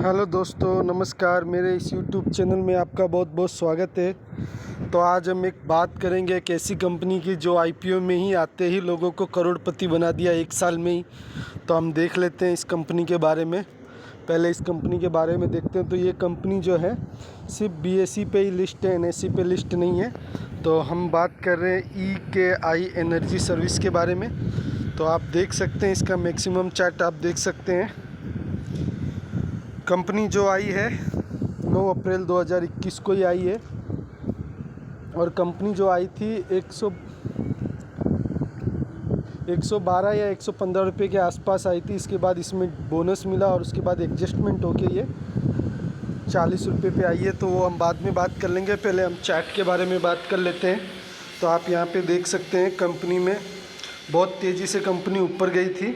Hello दोस्तों, नमस्कार। मेरे इस YouTube चैनल में आपका बहुत बहुत स्वागत है। तो आज हम एक बात करेंगे एक ऐसी कंपनी की जो IPO में ही आते ही लोगों को करोड़पति बना दिया एक साल में ही। तो हम देख लेते हैं इस कंपनी के बारे में। पहले इस कंपनी के बारे में देखते हैं। तो ये कंपनी जो है सिर्फ BSE पे ही लिस्ट है, NSE पे लिस्ट नहीं है। तो हम बात कर रहे हैं EKI एनर्जी सर्विस के बारे में। तो आप देख सकते हैं इसका मैक्सिमम चार्ट आप देख सकते हैं। कंपनी जो आई है 9 अप्रैल 2021 को ही आई है। और कंपनी जो आई थी 112 या 115 रुपये के आसपास आई थी। इसके बाद इसमें बोनस मिला और उसके बाद एडजस्टमेंट होके ये 40 रुपये पे आई है। तो वो हम बाद में बात कर लेंगे, पहले हम चार्ट के बारे में बात कर लेते हैं। तो आप यहाँ पे देख सकते हैं कंपनी में बहुत तेज़ी से कंपनी ऊपर गई थी।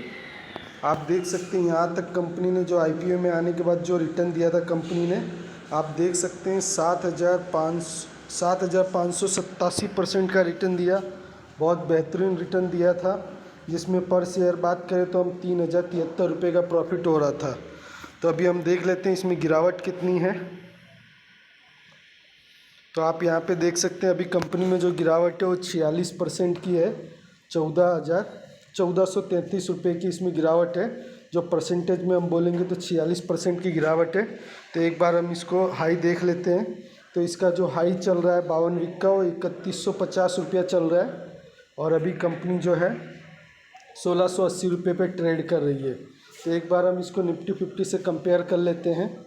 आप देख सकते हैं यहाँ तक कंपनी ने जो IPO में आने के बाद जो रिटर्न दिया था कंपनी ने, आप देख सकते हैं 7,587% का रिटर्न दिया। बहुत बेहतरीन रिटर्न दिया था, जिसमें पर शेयर बात करें तो हम 3,073 रुपये का प्रॉफिट हो रहा था। तो अभी हम देख लेते हैं इसमें गिरावट कितनी है। तो आप यहाँ पे देख सकते हैं अभी कंपनी में जो गिरावट है वो 46% की है। 1433 रुपये की इसमें गिरावट है। जो परसेंटेज में हम बोलेंगे तो 46% की गिरावट है। तो एक बार हम इसको हाई देख लेते हैं। तो इसका जो हाई चल रहा है 52 वीक का, वो 3150 रुपया चल रहा है। और अभी कंपनी जो है 1680 रुपये पे ट्रेड कर रही है। तो एक बार हम इसको निफ्टी 50 से कंपेयर कर लेते हैं।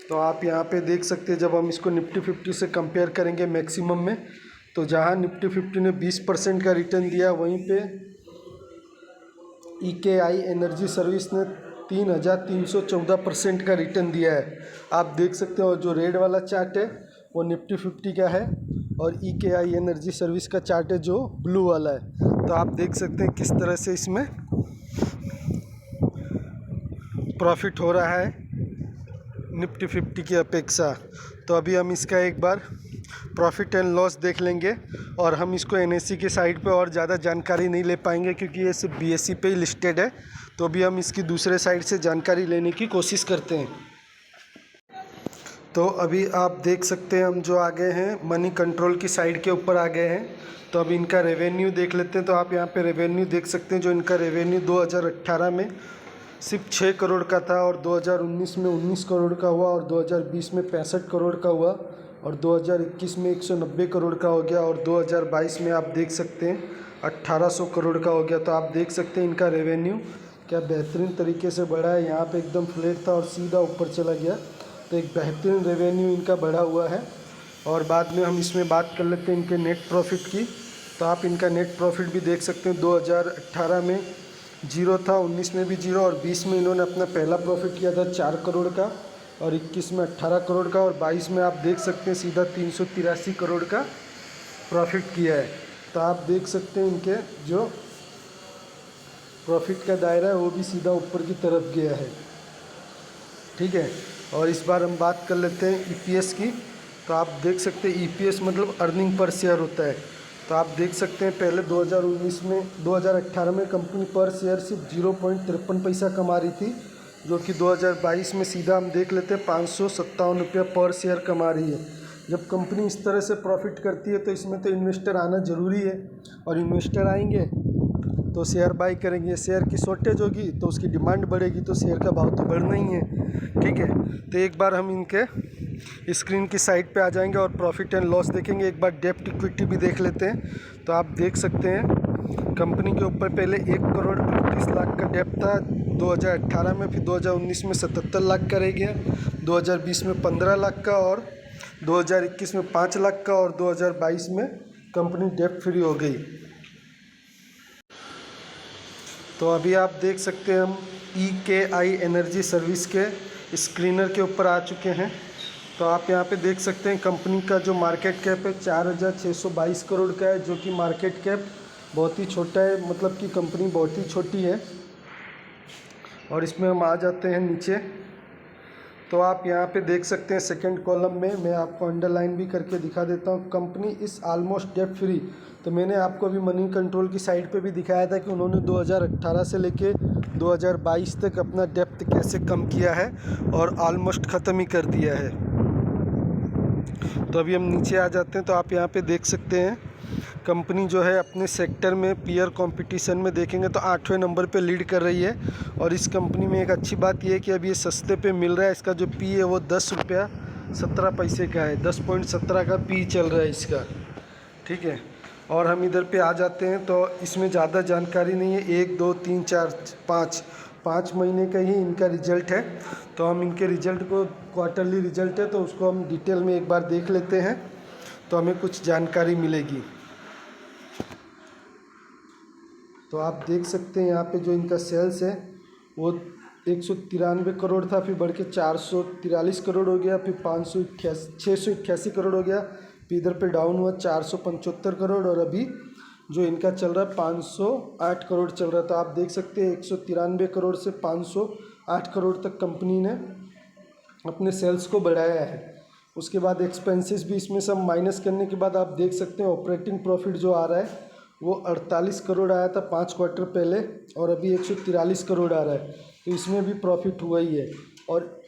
तो आप यहाँ पे देख सकते हैं जब हम इसको निफ्टी 50 से कंपेयर करेंगे मैक्सिमम में, तो जहाँ निफ्टी 50 ने 20% का रिटर्न दिया, वहीं पे EKI एनर्जी सर्विस ने 3,314% का रिटर्न दिया है। आप देख सकते हो जो रेड वाला चार्ट है वो निफ्टी 50 का है और EKI एनर्जी सर्विस का चार्ट है जो ब्लू वाला है। तो आप देख सकते हैं किस तरह से इसमें प्रॉफिट हो रहा है निफ्टी 50 की अपेक्षा। तो अभी हम इसका एक बार प्रॉफिट एंड लॉस देख लेंगे और हम इसको NSE की साइट पे और ज़्यादा जानकारी नहीं ले पाएंगे क्योंकि ये सिर्फ BSE पे ही लिस्टेड है। तो अभी हम इसकी दूसरे साइट से जानकारी लेने की कोशिश करते हैं। तो अभी आप देख सकते हैं हम जो आ गए हैं मनी कंट्रोल की साइट के ऊपर आ गए हैं। तो अब इनका रेवेन्यू देख लेते हैं। तो आप यहाँ पे रेवेन्यू देख सकते हैं। जो इनका रेवेन्यू 2018 में सिर्फ 6 करोड़ का था और 2019 में 19 करोड़ का हुआ और 2020 में 65 करोड़ का हुआ और 2021 में 190 करोड़ का हो गया और 2022 में आप देख सकते हैं 1800 करोड़ का हो गया। तो आप देख सकते हैं इनका रेवेन्यू क्या बेहतरीन तरीके से बढ़ा है। यहाँ पे एकदम फ्लैट था और सीधा ऊपर चला गया। तो एक बेहतरीन रेवेन्यू इनका बढ़ा हुआ है। और बाद में हम इसमें बात कर लेते हैं इनके नेट प्रॉफिट की। तो आप इनका नेट प्रॉफिट भी देख सकते हैं। 2018 में 0 था, 19 में भी 0 और 20 में इन्होंने अपना पहला प्रॉफिट किया था 4 करोड़ का और 21 में 18 करोड़ का और 22 में आप देख सकते हैं सीधा 383 करोड़ का प्रॉफिट किया है। तो आप देख सकते हैं इनके जो प्रॉफिट का दायरा है वो भी सीधा ऊपर की तरफ गया है। ठीक है। और इस बार हम बात कर लेते हैं EPS की। तो आप देख सकते हैं EPS मतलब अर्निंग पर शेयर होता है। तो आप देख सकते हैं पहले 2018 में कंपनी पर शेयर सिर्फ 0.53 पैसा कमा रही थी, जो कि 2022 में सीधा हम देख लेते हैं 557 रुपया पर शेयर कमा रही है। जब कंपनी इस तरह से प्रॉफिट करती है तो इसमें तो इन्वेस्टर आना ज़रूरी है और इन्वेस्टर आएंगे तो शेयर बाई करेंगे। शेयर की शॉर्टेज होगी तो उसकी डिमांड बढ़ेगी तो शेयर का भाव तो बढ़ना ही है। ठीक है। तो एक बार हम इनके स्क्रीन की साइड पे आ जाएंगे और प्रॉफिट एंड लॉस देखेंगे। एक बार डेप्ट इक्विटी भी देख लेते हैं। तो आप देख सकते हैं कंपनी के ऊपर पहले 1 करोड़ 38 लाख का डेप्ट था 2018 में, फिर 2019 में 77 लाख का रह गया, 2020 में 15 लाख का और 2021 में 5 लाख का और 2022 में कंपनी डेप्ट फ्री हो गई। तो अभी आप देख सकते हैं हम EKI एनर्जी सर्विस के स्क्रीनर के ऊपर आ चुके हैं। तो आप यहाँ पे देख सकते हैं कंपनी का जो मार्केट कैप है 4,622 करोड़ का है, जो कि मार्केट कैप बहुत ही छोटा है, मतलब कि कंपनी बहुत ही छोटी है। और इसमें हम आ जाते हैं नीचे। तो आप यहाँ पे देख सकते हैं सेकंड कॉलम में, मैं आपको अंडरलाइन भी करके दिखा देता हूँ, company is almost debt free. तो मैंने आपको अभी मनी कंट्रोल की साइट पे भी दिखाया था कि उन्होंने 2018 से लेके 2022 तक अपना डेप्थ कैसे कम किया है और ऑलमोस्ट ख़त्म ही कर दिया है। तो अभी हम नीचे आ जाते हैं, तो आप यहाँ पे देख सकते हैं कंपनी जो है अपने सेक्टर में पीयर कंपटीशन में देखेंगे तो 8वें नंबर पे लीड कर रही है। और इस कंपनी में एक अच्छी बात यह है कि अभी ये सस्ते पे मिल रहा है। इसका जो पी है वो 10 रुपया 17 पैसे का है, 10.17 का पी चल रहा है इसका, ठीक है। और हम इधर पे आ जाते हैं तो इसमें ज़्यादा जानकारी नहीं है, 1 2 3 4 5 महीने का ही इनका रिजल्ट है। तो हम इनके रिजल्ट को, क्वार्टरली रिजल्ट है तो उसको हम डिटेल में एक बार देख लेते हैं तो हमें कुछ जानकारी मिलेगी। तो आप देख सकते हैं यहाँ पे जो इनका सेल्स है वो 193 करोड़ था, फिर बढ़ के 443 करोड़ हो गया, फिर 688 करोड़ हो गया, फिर इधर पे डाउन हुआ 475 करोड़, और अभी जो इनका चल रहा है 508 करोड़ चल रहा था। आप देख सकते हैं 193 करोड़ से 508 करोड़ तक कंपनी ने अपने सेल्स को बढ़ाया है। उसके बाद एक्सपेंसेस भी इसमें सब माइनस करने के बाद आप देख सकते हैं ऑपरेटिंग प्रॉफिट जो आ रहा है वो 48 करोड़ आया था 5 क्वार्टर पहले, और अभी 143 करोड़ आ रहा है, तो इसमें भी प्रॉफिट हुआ ही है। और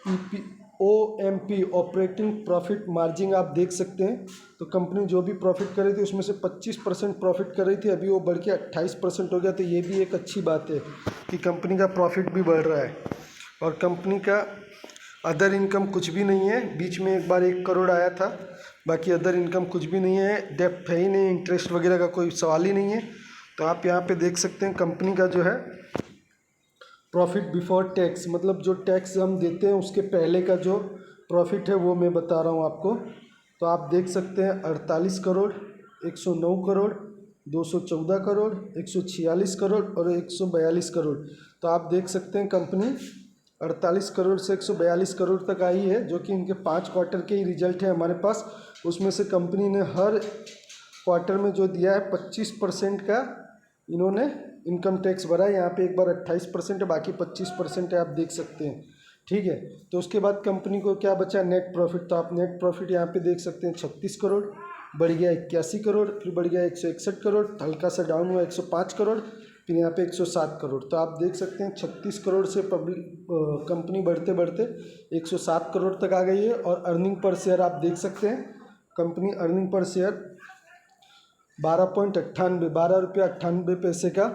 OMP ऑपरेटिंग प्रॉफिट मार्जिन आप देख सकते हैं, तो कंपनी जो भी प्रॉफिट कर रही थी उसमें से 25% प्रॉफिट कर रही थी, अभी वो बढ़ के 28% हो गया। तो ये भी एक अच्छी बात है कि कंपनी का प्रॉफिट भी बढ़ रहा है। और कंपनी का अदर इनकम कुछ भी नहीं है, बीच में एक बार 1 करोड़ आया था, बाकी अदर इनकम कुछ भी नहीं है, डेप्थ है ही नहीं, इंटरेस्ट वगैरह का कोई सवाल ही नहीं है। तो आप यहाँ पे देख सकते हैं कंपनी का जो है प्रॉफिट बिफोर टैक्स, मतलब जो टैक्स हम देते हैं उसके पहले का जो प्रॉफिट है वो मैं बता रहा हूँ आपको। तो आप देख सकते हैं 48 करोड़, 109 करोड़, 214 करोड़, 146 करोड़ और 142 करोड़। तो आप देख सकते हैं कंपनी 48 करोड़ से 142 करोड़ तक आई है, जो कि इनके 5 क्वार्टर के ही रिजल्ट है हमारे पास। उसमें से कंपनी ने हर क्वार्टर में जो दिया है 25% का इन्होंने इनकम टैक्स भरा है। यहाँ पे एक बार 28% है, बाकी 25% है, आप देख सकते हैं, ठीक है। तो उसके बाद कंपनी को क्या बचा, नेट प्रॉफिट। तो आप नेट प्रॉफिट यहाँ पे देख सकते हैं 36 करोड़, बढ़ गया 81 करोड़, फिर बढ़ गया 161 करोड़, हल्का सा डाउन हुआ 105 करोड़, फिर यहाँ पे 107 करोड़। तो आप देख सकते हैं 36 करोड़ से कंपनी बढ़ते बढ़ते 107 करोड़ तक आ गई है। और अर्निंग पर शेयर आप देख सकते हैं, कंपनी अर्निंग पर शेयर 12 रुपया 98 पैसे का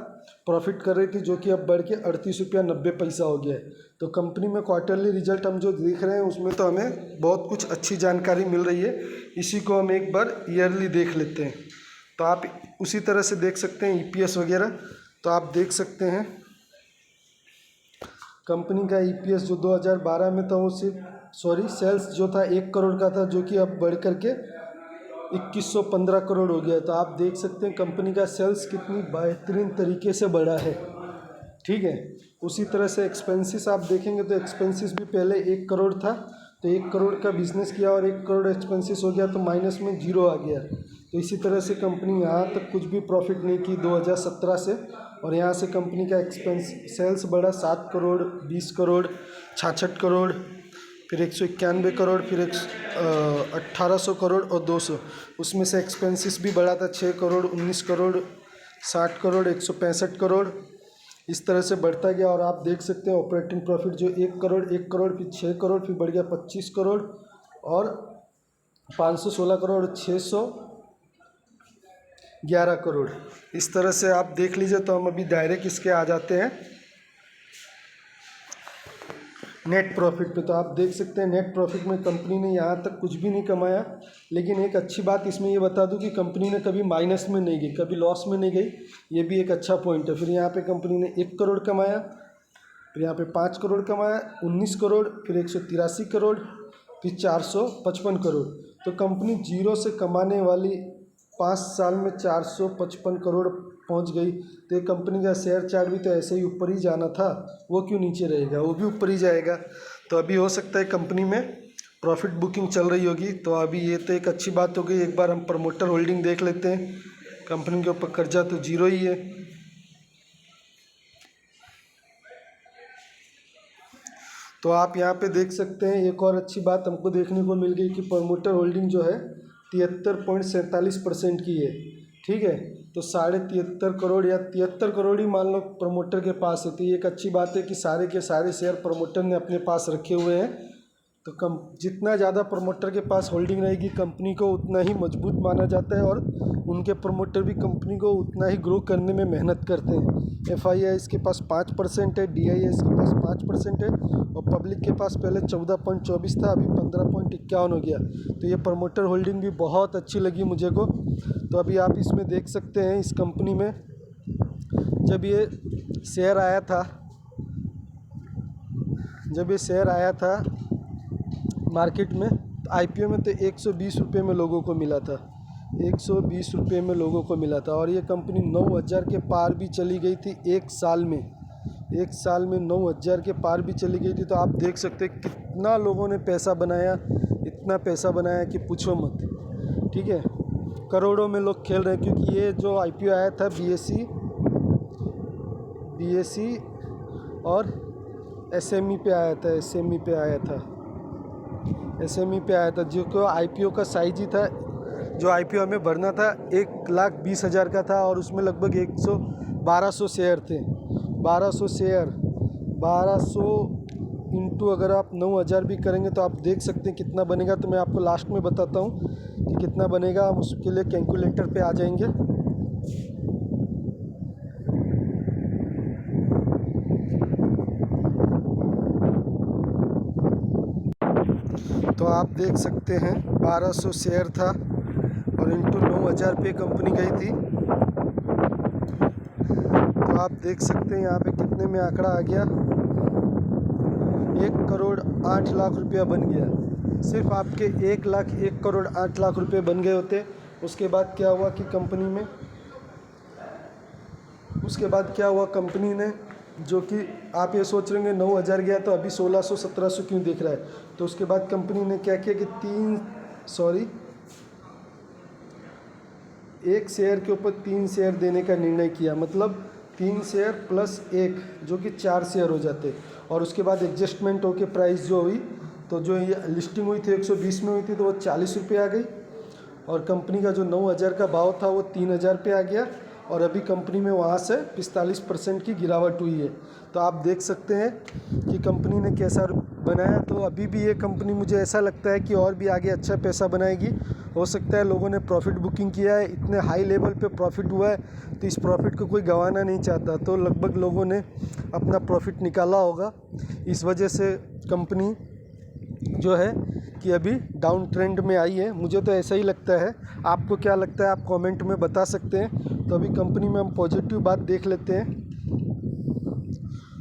प्रॉफिट कर रही थी, जो कि अब बढ़ के 38 रुपया 90 पैसा हो गया है। तो कंपनी में क्वार्टरली रिजल्ट हम जो देख रहे हैं उसमें तो हमें बहुत कुछ अच्छी जानकारी मिल रही है। इसी को हम एक बार ईयरली देख लेते हैं, तो आप उसी तरह से देख सकते हैं EPS वगैरह। तो आप देख सकते हैं कंपनी का EPS जो 2012 में था वो सेल्स जो था 1 करोड़ का था, जो कि अब बढ़ करके 2115 करोड़ हो गया है। तो आप देख सकते हैं कंपनी का सेल्स कितनी बेहतरीन तरीके से बढ़ा है, ठीक है। उसी तरह से एक्सपेंसेस आप देखेंगे तो एक्सपेंसेस भी पहले 1 करोड़ था, तो 1 करोड़ का बिजनेस किया और 1 करोड़ एक्सपेंसेस हो गया, तो माइनस में 0 आ गया। तो इसी तरह से कंपनी यहाँ तक कुछ भी प्रॉफिट नहीं की 2017 से, और यहाँ से कंपनी का सेल्स बढ़ा 7 करोड़, 20 करोड़, 66 करोड़, फिर 191 करोड़, फिर 1800 करोड़ और 200। उसमें से एक्सपेंसेस भी बढ़ा था 6 करोड़, 19 करोड़, 60 करोड़, 165 करोड़, इस तरह से बढ़ता गया। और आप देख सकते हैं ऑपरेटिंग प्रॉफिट जो 1 करोड़, 1 करोड़, फिर 6 करोड़, फिर बढ़ गया 25 करोड़ और 516 करोड़, 611 करोड़। इस तरह से आप देख लीजिए। तो हम अभी डायरेक्ट इसके आ जाते हैं नेट प्रॉफिट पे। तो आप देख सकते हैं नेट प्रॉफिट में कंपनी ने यहाँ तक कुछ भी नहीं कमाया, लेकिन एक अच्छी बात इसमें ये बता दूं कि कंपनी ने कभी माइनस में नहीं गई, कभी लॉस में नहीं गई, ये भी एक अच्छा पॉइंट है। फिर यहाँ पे कंपनी ने 1 करोड़ कमाया, फिर यहाँ पे 5 करोड़ कमाया, 19 करोड़, फिर 183 करोड़, फिर 455 करोड़। तो कंपनी जीरो से कमाने वाली 5 साल में 455 करोड़ पहुंच गई। तो ये कंपनी का शेयर चार्ट भी तो ऐसे ही ऊपर ही जाना था, वो क्यों नीचे रहेगा, वो भी ऊपर ही जाएगा। तो अभी हो सकता है कंपनी में प्रॉफिट बुकिंग चल रही होगी। तो अभी ये तो एक अच्छी बात हो गई। एक बार हम प्रमोटर होल्डिंग देख लेते हैं। कंपनी के ऊपर कर्जा तो 0 ही है। तो आप यहाँ पे देख सकते हैं एक और अच्छी बात हमको देखने को मिल गई कि प्रमोटर होल्डिंग जो है 73.47% की है। ठीक है, तो 73.5 करोड़ या 73 करोड़ ही मान लो प्रमोटर के पास है। तो ये एक अच्छी बात है कि सारे के सारे शेयर प्रमोटर ने अपने पास रखे हुए हैं। तो जितना ज़्यादा प्रमोटर के पास होल्डिंग रहेगी कंपनी को उतना ही मजबूत माना जाता है, और उनके प्रमोटर भी कंपनी को उतना ही ग्रो करने में मेहनत करते हैं। FII इसके पास 5% है, DII इसके पास 5% है, और पब्लिक के पास पहले 14.24 था, अभी 15.51 हो गया। तो ये प्रमोटर होल्डिंग भी बहुत अच्छी लगी मुझे को। तो अभी आप इसमें देख सकते हैं इस कंपनी में जब ये शेयर आया था मार्केट में, तो IPO में तो 120 रुपये में लोगों को मिला था, 120 रुपये में लोगों को मिला था। और ये कंपनी 9,000 के पार भी चली गई थी एक साल में 9,000 के पार भी चली गई थी। तो आप देख सकते हैं कितना लोगों ने पैसा बनाया, इतना पैसा बनाया कि पूछो मत। ठीक है, करोड़ों में लोग खेल रहे हैं, क्योंकि ये जो IPO आया था BSE और SME पे आया था, जो को IPO का साइज ही था, जो IPO में भरना था 1,20,000 का था, और उसमें लगभग 1200 शेयर थे। 1200 इंटू अगर आप 9,000 भी करेंगे तो आप देख सकते हैं कितना बनेगा। तो मैं आपको लास्ट में बताता हूँ कि कितना बनेगा, हम उसके लिए कैलकुलेटर पे आ जाएंगे। तो आप देख सकते हैं 1200 शेयर था और इंटू 9,000 पे कंपनी गई थी। तो आप देख सकते हैं यहाँ पे कितने में आंकड़ा आ गया, 1,08,00,000 रुपया बन गया। सिर्फ आपके 1,08,00,000 रुपये बन गए होते। उसके बाद क्या हुआ कंपनी ने जो कि आप ये सोच रहे होंगे 9,000 गया तो अभी 1,600-1,700 क्यों दिख रहा है। तो उसके बाद कंपनी ने क्या किया कि एक शेयर के ऊपर 3 शेयर देने का निर्णय किया, मतलब 3 शेयर प्लस 1 जो कि 4 शेयर हो जाते। और उसके बाद एडजस्टमेंट होके प्राइस जो हुई, तो जो ये लिस्टिंग हुई थी 120 में हुई थी, तो वो 40 रुपये आ गई, और कंपनी का जो 9,000 का भाव था वो 3,000 पे आ गया, और अभी कंपनी में वहाँ से 45% की गिरावट हुई है। तो आप देख सकते हैं कि कंपनी ने कैसा बनाया। तो अभी भी ये कंपनी मुझे ऐसा लगता है कि और भी आगे अच्छा पैसा बनाएगी। हो सकता है लोगों ने प्रॉफिट बुकिंग किया है, इतने हाई लेवल पे प्रॉफिट हुआ है, तो इस प्रॉफिट को कोई गंवाना नहीं चाहता, तो लगभग लोगों ने अपना प्रॉफिट निकाला होगा। इस वजह से कंपनी जो है कि अभी डाउन ट्रेंड में आई है, मुझे तो ऐसा ही लगता है। आपको क्या लगता है आप कमेंट में बता सकते हैं। तो अभी कंपनी में हम पॉजिटिव बात देख लेते हैं।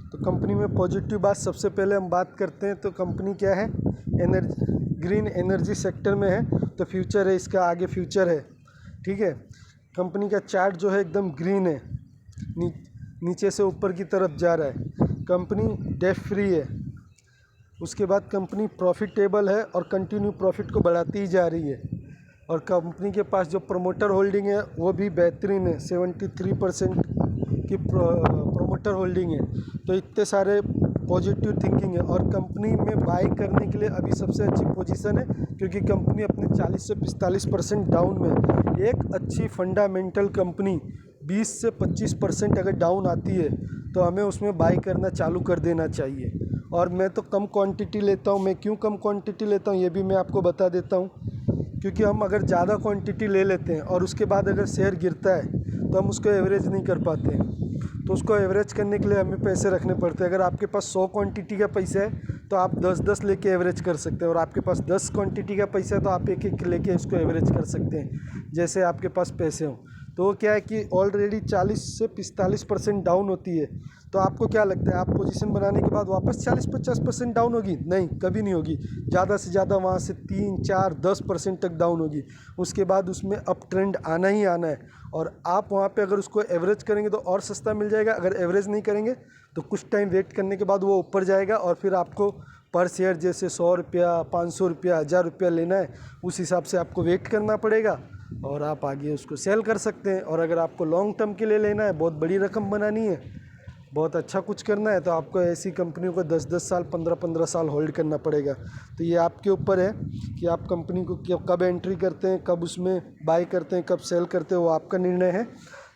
तो कंपनी में पॉजिटिव बात सबसे पहले हम बात करते हैं, तो कंपनी क्या है, ग्रीन एनर्जी सेक्टर में है, तो फ्यूचर है, इसका आगे फ्यूचर है। ठीक है, कंपनी का चार्ट जो है एकदम ग्रीन है, नीचे से ऊपर की तरफ जा रहा है। कंपनी डेट फ्री है। उसके बाद कंपनी प्रॉफिटेबल है और कंटिन्यू प्रॉफिट को बढ़ाती ही जा रही है। और कंपनी के पास जो प्रमोटर होल्डिंग है वो भी बेहतरीन है, 73% की प्रमोटर होल्डिंग है। तो इतने सारे पॉजिटिव थिंकिंग है, और कंपनी में बाई करने के लिए अभी सबसे अच्छी पोजीशन है, क्योंकि कंपनी अपने 40 से 45% डाउन में है। एक अच्छी फंडामेंटल कंपनी 20 से 25% अगर डाउन आती है तो हमें उसमें बाई करना चालू कर देना चाहिए। और मैं तो कम क्वांटिटी लेता हूँ। मैं क्यों कम क्वांटिटी लेता हूँ ये भी मैं आपको बता देता हूँ। क्योंकि हम अगर ज़्यादा क्वांटिटी ले लेते हैं और उसके बाद अगर शेयर गिरता है तो हम उसको एवरेज नहीं कर पाते हैं। तो उसको एवरेज करने के लिए हमें पैसे रखने पड़ते हैं। अगर आपके पास 100 क्वांटिटी का पैसा है तो आप 10-10 लेके एवरेज कर सकते हैं, और आपके पास 10 क्वांटिटी का पैसा है तो आप एक लेके इसको एवरेज कर सकते हैं, जैसे आपके पास पैसे हों। तो क्या है कि ऑलरेडी 40 से 45% डाउन होती है। तो आपको क्या लगता है आप पोजीशन बनाने के बाद वापस 40-50% डाउन होगी? नहीं, कभी नहीं होगी। ज़्यादा से ज़्यादा वहाँ से 3-4-10% तक डाउन होगी। उसके बाद उसमें अप ट्रेंड आना ही आना है, और आप वहाँ पे अगर उसको एवरेज करेंगे तो और सस्ता मिल जाएगा। अगर एवरेज नहीं करेंगे तो कुछ टाइम वेट करने के बाद वो ऊपर जाएगा, और फिर आपको पर शेयर जैसे 100 रुपया, 500 रुपया, 1000 रुपया लेना है, उस हिसाब से आपको वेट करना पड़ेगा, और आप आगे उसको सेल कर सकते हैं। और अगर आपको लॉन्ग टर्म के लिए लेना है, बहुत बड़ी रकम बनानी है, बहुत अच्छा कुछ करना है तो आपको ऐसी कंपनियों को 10-10 साल 15-15 साल होल्ड करना पड़ेगा। तो ये आपके ऊपर है कि आप कंपनी को कब एंट्री करते हैं, कब उसमें बाय करते हैं, कब सेल करते हैं, वो आपका निर्णय है।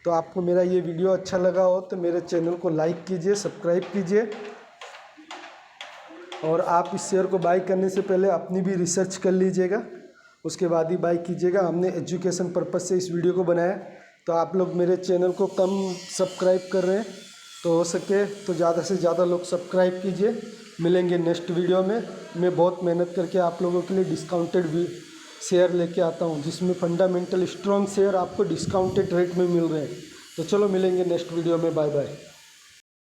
तो आपको मेरा ये वीडियो अच्छा लगा हो तो मेरे चैनल को लाइक कीजिए, सब्सक्राइब कीजिए, और आप इस शेयर को बाय करने से पहले अपनी भी रिसर्च कर लीजिएगा, उसके बाद ही बाय कीजिएगा। हमने एजुकेशन पर्पज़ से इस वीडियो को बनाया। तो आप लोग मेरे चैनल को कम सब्सक्राइब कर रहे हैं, तो हो सके तो ज़्यादा से ज़्यादा लोग सब्सक्राइब कीजिए। मिलेंगे नेक्स्ट वीडियो में। मैं बहुत मेहनत करके आप लोगों के लिए डिस्काउंटेड भी शेयर लेके आता हूँ, जिसमें फंडामेंटल स्ट्रॉन्ग शेयर आपको डिस्काउंटेड रेट में मिल रहे हैं। तो चलो मिलेंगे नेक्स्ट वीडियो में। Bye bye.